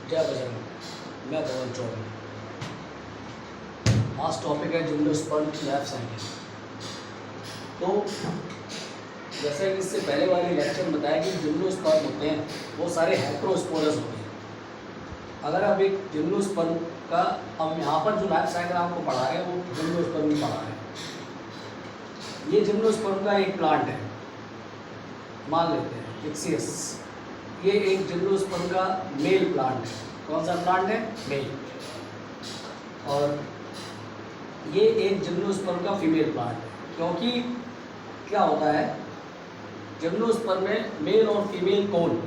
जय बजरंग। मैं पवन चौधरी। आज टॉपिक है जिम्नोस्पर्म लाइफ साइकिल। तो जैसे कि इससे पहले वाले लेक्चर में बताया कि जिम्नोस्पर्म होते हैं वो सारे हेटेरोस्पोरस होते हैं। अगर आप एक जिम्नोस्पर्म का अब यहाँ पर जो लाइफ साइकिल आपको पढ़ा रहे हैं वो जिम्नोस्पर्म ही पढ़ा रहे हैं। ये जिम्नोस्पर्म का एक प्लांट है, मान लेते हैं इक्सियस। ये एक जिम्नोस्पर्म का मेल प्लांट है। कौन सा प्लांट है? मेल। और ये एक जिम्नोस्पर्म का फीमेल प्लांट है, क्योंकि क्या होता है जिम्नोस्पर्म में मेल और फीमेल कोन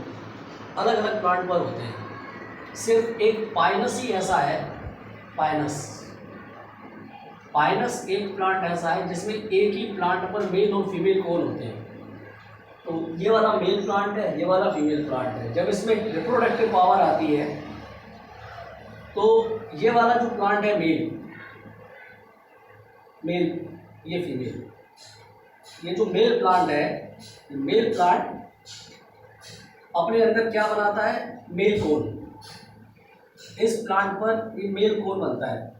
अलग अलग प्लांट पर होते हैं। सिर्फ एक पाइनस ही ऐसा है, पाइनस एक प्लांट ऐसा है जिसमें एक ही प्लांट पर मेल और फीमेल कोन होते हैं। तो ये वाला मेल प्लांट है, ये वाला फीमेल प्लांट है। जब इसमें रिप्रोडक्टिव पावर आती है तो ये वाला जो प्लांट है मेल, ये फीमेल। ये जो मेल प्लांट है, मेल प्लांट अपने अंदर क्या बनाता है? Male cone. इस प्लांट पर ये मेल कोन बनता है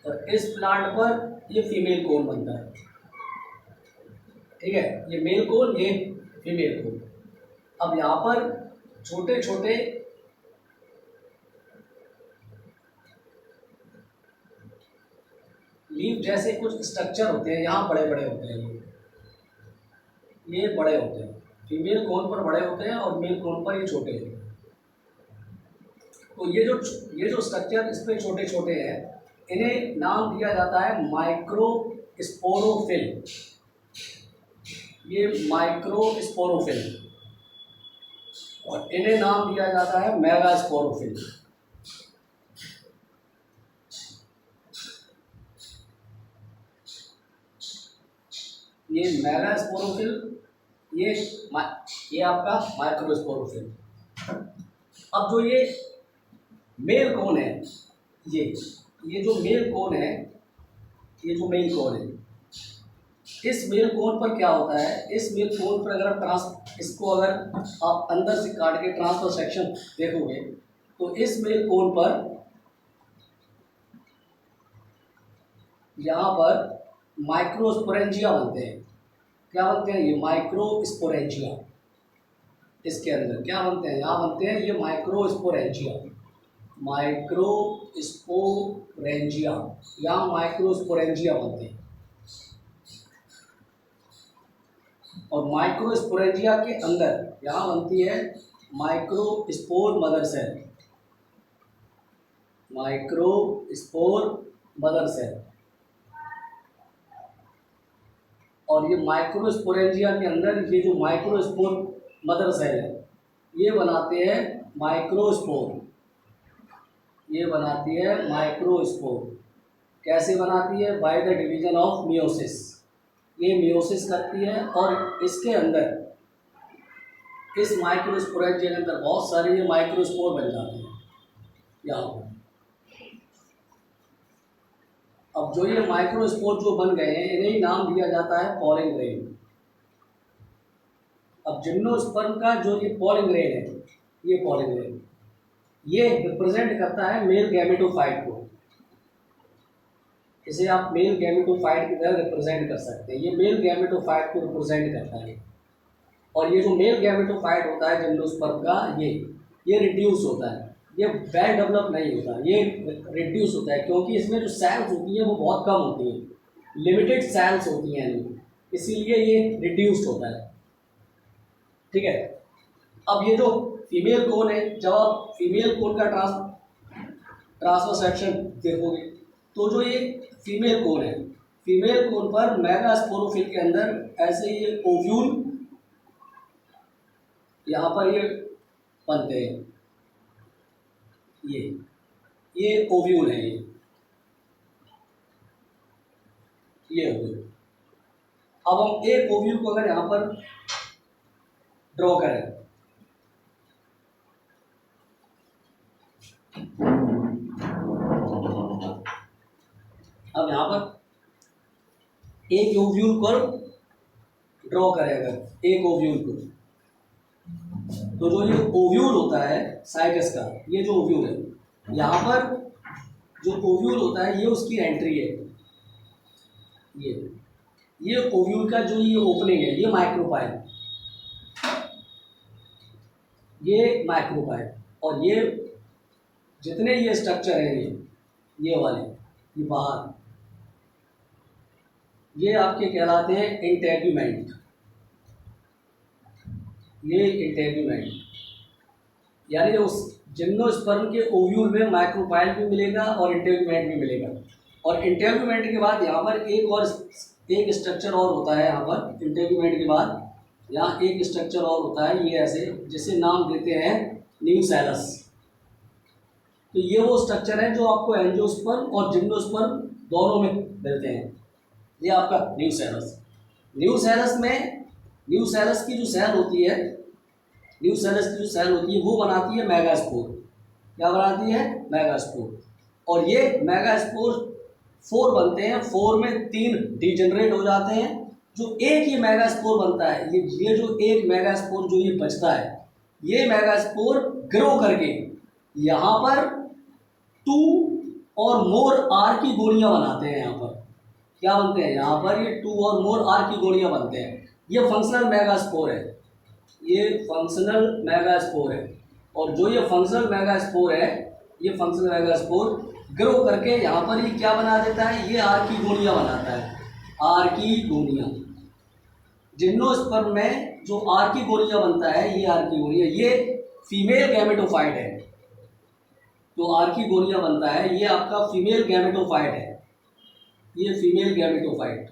और इस प्लांट पर ये फीमेल कोन बनता है। ठीक है, ये मेल कोन, ये फीमेल कोन। अब यहाँ पर छोटे छोटे लीफ जैसे कुछ स्ट्रक्चर होते हैं, यहाँ बड़े बड़े होते हैं। ये बड़े होते हैं, फीमेल कोन पर बड़े होते हैं और मेल कोन पर ये छोटे होते हैं। तो ये जो स्ट्रक्चर इस पे छोटे छोटे हैं, इन्हें नाम दिया जाता है माइक्रोस्पोरोफिल। ये माइक्रोस्पोरोफिल। और इन्हें नाम दिया जाता है मेगास्पोरोफिल। ये मेगास्पोरोफिल, ये आपका माइक्रोस्पोरोफिल। अब जो ये मेल कोन है, ये जो मेल कोन है, इस मेल कोन पर क्या होता है? इस मेल कोन पर अगर आप अंदर से काट के ट्रांसफर सेक्शन देखोगे तो इस मेल कोन पर यहाँ पर माइक्रोस्पोरेंजिया बनते हैं। क्या बनते हैं? ये माइक्रोस्पोरेंजिया। इसके अंदर क्या बनते हैं? यहाँ बनते हैं ये माइक्रोस्पोरेंजिया। यहाँ माइक्रोस्पोरेंजिया बनते हैं। और माइक्रोस्पोरेंजिया के अंदर यहाँ बनती है माइक्रोस्पोर मदर सेल। और ये माइक्रोस्पोरेंजिया के अंदर ये जो माइक्रोस्पोर मदर सेल है, ये बनाते हैं माइक्रोस्पोर। कैसे बनाती है? By the division of meiosis. ये मियोसिस करती है और इसके अंदर, इस माइक्रोस्पोरेंजिया के अंदर बहुत सारे ये माइक्रोस्पोर बन जाते हैं यहाँ पर। अब जो ये माइक्रोस्पोर जो बन गए हैं, इन्हें नाम दिया जाता है पॉलिन ग्रेन। अब जिम्नोस्पर्म का जो ये पॉलिन ग्रेन है, ये रिप्रेजेंट करता है मेल गैमेटोफाइट को। इसे आप मेल गैमेटोफाइट की तरह रिप्रेजेंट कर सकते हैं। ये मेल गैमेटोफाइट को रिप्रेजेंट करता है। और ये जो मेल गैमेटोफाइट होता है जिम्नोस्पर्म का, ये रिड्यूस होता है। ये वेल डेवलप नहीं होता, ये रिड्यूस होता है, क्योंकि इसमें जो सेल्स होती हैं वो बहुत कम होती हैं, लिमिटेड सेल्स होती हैं, इसीलिए ये रिड्यूस्ड होता है। ठीक है। अब ये जो फीमेल कोन है, जब आप फीमेल कोन का ट्रांसफर सेक्शन देखोगे तो जो ये फीमेल कोन है, फीमेल कोन पर मेगास्पोरोफिल के अंदर ऐसे ये ओव्यूल यहाँ पर ये बनते हैं। ये ओव्यूल है, ये ओव्यूल। अब हम एक ओव्यूल को अगर यहाँ पर ड्रॉ करें, अब यहाँ पर एक ओव्यूल को ड्रॉ करें, अगर एक ओव्यूल को, तो जो ये ओव्यूल होता है साइकस का, ये जो ओव्यूल है, यहाँ पर जो ओव्यूल होता है ये उसकी एंट्री है, ये ओव्यूल का जो ये ओपनिंग है, ये माइक्रोपाइल, ये माइक्रोपाइल, और ये जितने ये स्ट्रक्चर हैं, ये वाले, ये बाहर, ये आपके कहलाते हैं इंटेग्यूमेंट, ये इंटेग्यूमेंट, यानी उस जिम्नोस्पर्म के ओव्यूल में माइक्रोपाइल भी मिलेगा और इंटेग्यूमेंट भी मिलेगा। और इंटेग्यूमेंट के बाद यहाँ पर एक स्ट्रक्चर और होता है, यहाँ पर इंटेग्यूमेंट के बाद यहाँ एक स्ट्रक्चर और होता है, ये ऐसे, जिसे नाम देते हैं न्यूसेलस। तो ये वो स्ट्रक्चर है जो आपको एंजियोस्पर्म और जिम्नोस्पर्म दोनों में मिलते हैं, ये आपका न्यूसेलस। न्यूसेलस की जो सेल होती है, वो बनाती है मेगास्पोर। क्या बनाती है? मेगास्पोर। और ये मेगास्पोर 4 बनते हैं, 4 में 3 डिजेनरेट हो जाते हैं। जो एक ये मेगास्पोर बनता है, ये जो एक मेगास्पोर जो ये बचता है, ये मेगास्पोर ग्रो करके यहाँ पर 2 और मोर आर की गोलियां बनाते हैं। यहाँ पर क्या बनते हैं? यहाँ पर ये 2 और मोर आर की गोलियां बनते हैं। ये फंक्शनल मेगास्पोर है, ये फंक्शनल मेगास्पोर है। और जो ये फंक्शनल मेगास्पोर है, ये फंक्शनल मेगास्पोर ग्रो करके यहाँ पर ये क्या बना देता है? ये आर की गोलियां बनाता है, आर की गोलियां। जिम्नोस्पर्म में जो आर की गोलियां बनता है, ये आर की गोलियां, ये फीमेल गैमेटोफाइट है। जो आर की गोलियां बनता है, ये आपका फीमेल गैमेटोफाइट है, ये फीमेल गैमेटोफाइट।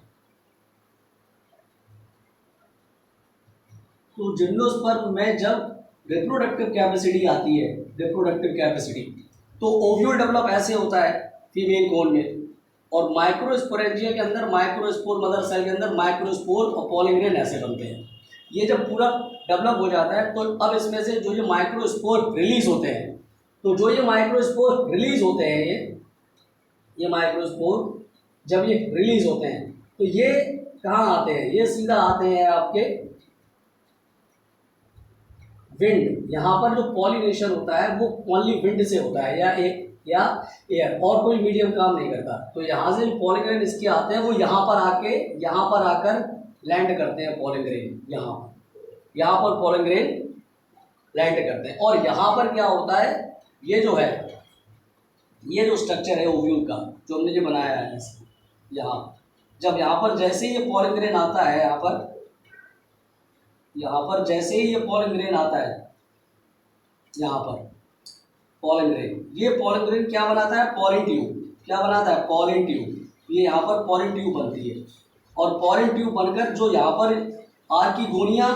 तो जिम्नोस्पर्म में जब रिप्रोडक्टिव कैपेसिटी आती है, रिप्रोडक्टिव कैपेसिटी, तो ओव्यूल डेवलप ऐसे होता है फीमेल कोन में। और माइक्रोस्पोरेंजिया के अंदर, माइक्रोस्पोर मदर सेल के अंदर माइक्रोस्पोर और पॉलिन ग्रेन ऐसे बनते हैं। ये जब पूरा डेवलप हो जाता है, तो अब इसमें से जो ये माइक्रोस्पोर रिलीज होते हैं, तो जो ये माइक्रोस्पोर रिलीज होते हैं, ये माइक्रोस्पोर जब ये रिलीज होते हैं, तो ये कहाँ आते हैं? ये सीधा आते हैं आपके विंड। यहाँ पर जो पॉलिनेशन होता है वो ओनली विंड से होता है, या एयर, और कोई मीडियम काम नहीं करता। तो यहाँ से जो पॉलिन ग्रेन इसके आते हैं, वो यहाँ पर आकर लैंड करते हैं। पॉलिन ग्रेन यहाँ पर पॉलिन ग्रेन लैंड करते हैं। और यहाँ पर क्या होता है? ये जो स्ट्रक्चर है ओव्यूल का, जो हमने जो बनाया है, जब यहाँ पर जैसे ही ये पॉलिन ग्रेन आता है, यहाँ पर जैसे ही ये पॉलिन ग्रेन आता है, यहाँ पर पॉलिन ग्रेन, ये पॉलिन ग्रेन क्या बनाता है? Pollen tube. क्या बनाता है? Pollen tube. ये यहाँ पर पॉलिन ट्यूब बनती है। और पॉलिन ट्यूब बनकर जो यहाँ पर आर की गोलियाँ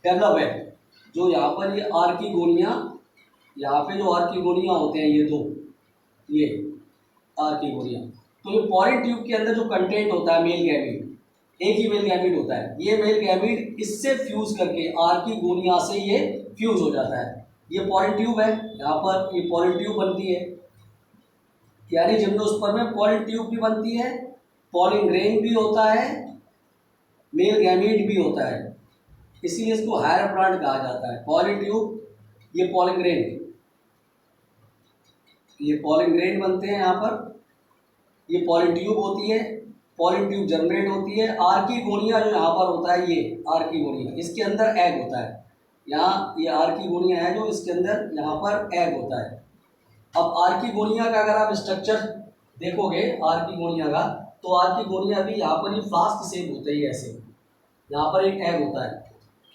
डेवलप है, जो यहाँ पर ये आर की गोलियाँ, यहाँ पे जो आर की गोलियाँ होते हैं, ये आर की गोलियाँ, तो ये पॉलिन ट्यूब के अंदर जो कंटेंट होता है मेल गैमीट, एक ही मेल गैमीट होता है। ये मेल गैमीट इससे फ्यूज करके आर की गोलियां से ये फ्यूज हो जाता है। ये पॉलिन ट्यूब है, यहाँ पर ये पॉलिन ट्यूब बनती है। यानी जिम्नोस्पर्म में पॉलिन ट्यूब भी बनती है, पॉलिन ग्रेन भी होता है, मेल गैमीट भी होता है, इसीलिए इसको हायर प्लांट कहा जाता है। पॉलिन ट्यूब, ये पॉलिन ग्रेन बनते हैं यहाँ पर। ये पॉलिन ट्यूब होती है, पॉलिन ट्यूब जनरेट होती है। आर की गोलियाँ जो यहाँ पर होता है, ये आर की गोलियाँ, इसके अंदर एग होता है। यहाँ ये आर की गोलियाँ हैं जो इसके अंदर यहाँ पर एग होता है। अब आर की गोलियाँ का अगर आप स्ट्रक्चर देखोगे आर की गोलियाँ का, तो आर की गोलियाँ भी यहाँ पर ये फ्लास्क शेप होते हैं ऐसे, यहाँ पर एक एग होता है।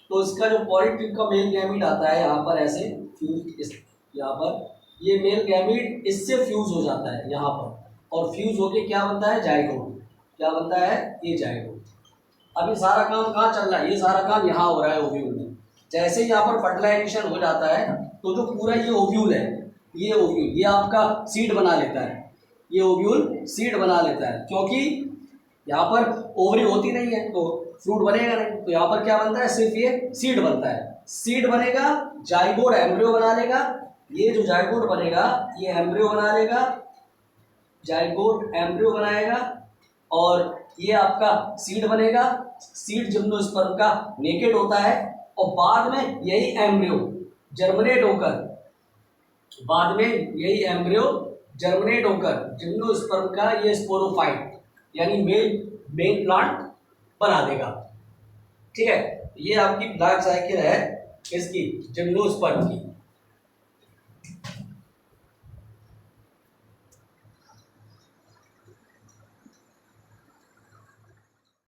तो इसका जो पॉलिन ट्यूब का मेल गैमीट आता है यहाँ पर ऐसे फ्यूज, यहाँ पर ये मेल गैमीट इससे फ्यूज हो जाता है यहाँ पर, और फ्यूज होके क्या बनता है? जाइगोट। क्या बनता है? ये जाइगोट। अब ये सारा काम कहाँ चल रहा है? ये सारा काम यहाँ हो रहा है ओव्यूल में। जैसे ही यहाँ पर फर्टिलाइजेशन हो जाता है, तो जो पूरा ये ओव्यूल है, ये ओव्यूल ये आपका सीड बना लेता है। ये ओव्यूल सीड बना लेता है, क्योंकि यहाँ पर ओवरी होती नहीं है तो फ्रूट बनेगा नहीं। तो यहाँ पर क्या बनता है? सिर्फ ये सीड बनता है। सीड बनेगा, जाइगोट एम्ब्रियो बना लेगा। ये जो जाइगोट बनेगा, ये एम्ब्रियो बना लेगा, जाइगोट एम्ब्रियो बनाएगा, और ये आपका सीड बनेगा। सीड जिम्नोस्पर्म का नेकेड होता है, और बाद में यही एम्ब्रियो जर्मिनेट होकर बाद में यही एम्ब्रियो जर्मिनेट होकर जिम्नोस्पर्म का ये स्पोरोफाइट यानी मेन प्लांट बना देगा। ठीक है, ये आपकी लाइफ साइकिल है इसकी जिम्नोस्पर्म की।